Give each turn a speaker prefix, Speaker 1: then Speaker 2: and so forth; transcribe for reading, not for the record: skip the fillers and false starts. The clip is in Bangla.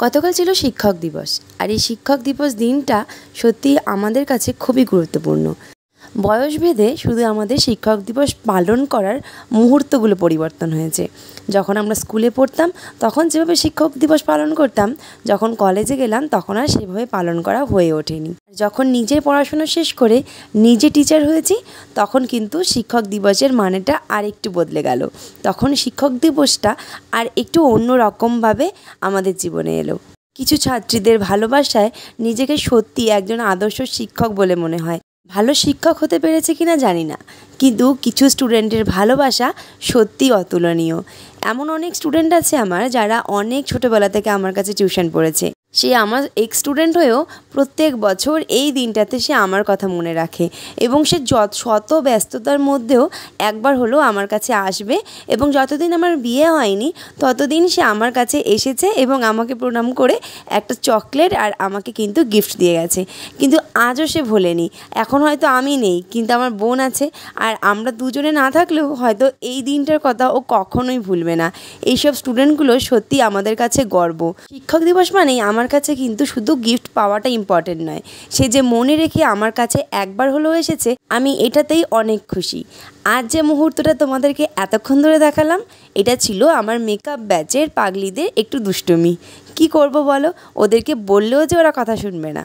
Speaker 1: গতকাল ছিল শিক্ষক দিবস। আর এই শিক্ষক দিবস দিনটা সত্যিই আমাদের কাছে খুবই গুরুত্বপূর্ণ। বয়সভেদে শুধু আমাদের শিক্ষক দিবস পালন করার মুহূর্তগুলো পরিবর্তন হয়েছে। যখন আমরা স্কুলে পড়তাম তখন যেভাবে শিক্ষক দিবস পালন করতাম, যখন কলেজে গেলাম তখন আর সেভাবে পালন করা হয়ে ওঠেনি। যখন নিজের পড়াশোনা শেষ করে নিজে টিচার হয়েছি তখন কিন্তু শিক্ষক দিবসের মানেটা আর একটু বদলে গেল। তখন শিক্ষক দিবসটা আর একটু অন্য রকমভাবে আমাদের জীবনে এলো। কিছু ছাত্রীদের ভালোবাসায় নিজেকে সত্যি একজন আদর্শ শিক্ষক বলে মনে হয়। ভালো শিক্ষক হতে পেরেছে কিনা জানি না, কিন্তু কিছু স্টুডেন্টের ভালোবাসা সত্যিই অতুলনীয়। এমন অনেক স্টুডেন্ট আছে আমার, যারা অনেক ছোটোবেলা থেকে আমার কাছে টিউশন পড়েছে। সে আমার এক্স স্টুডেন্ট হয়েও প্রত্যেক বছর এই দিনটাতে সে আমার কথা মনে রাখে এবং সে শত ব্যস্ততার মধ্যেও একবার হলেও আমার কাছে আসবে। এবং যতদিন আমার বিয়ে হয়নি ততদিন সে আমার কাছে এসেছে এবং আমাকে প্রণাম করে একটা চকলেট আর আমাকে কিন্তু গিফট দিয়ে গেছে। কিন্তু আজও সে ভোলেনি। এখন হয়তো আমি নেই, কিন্তু আমার বোন আছে, আর আমরা দুজনে না থাকলেও হয়তো এই দিনটার কথা ও কখনোই ভুলবে না। এইসব স্টুডেন্টগুলো সত্যি আমাদের কাছে গর্ব। শিক্ষক দিবস মানেই আমার কাছে কিন্তু শুধু গিফট পাওয়াটা ইম্পর্টেন্ট নয়, সে যে মনে রেখে আমার কাছে একবার হলেও এসেছে, আমি এটাতেই অনেক খুশি। আজ যে মুহূর্তটা তোমাদেরকে এতক্ষণ ধরে দেখালাম, এটা ছিল আমার মেকআপ ব্যাচের পাগলিদের একটু দুষ্টুমি। কি করব বলো, ওদেরকে বললেও যে ওরা কথা শুনবে না।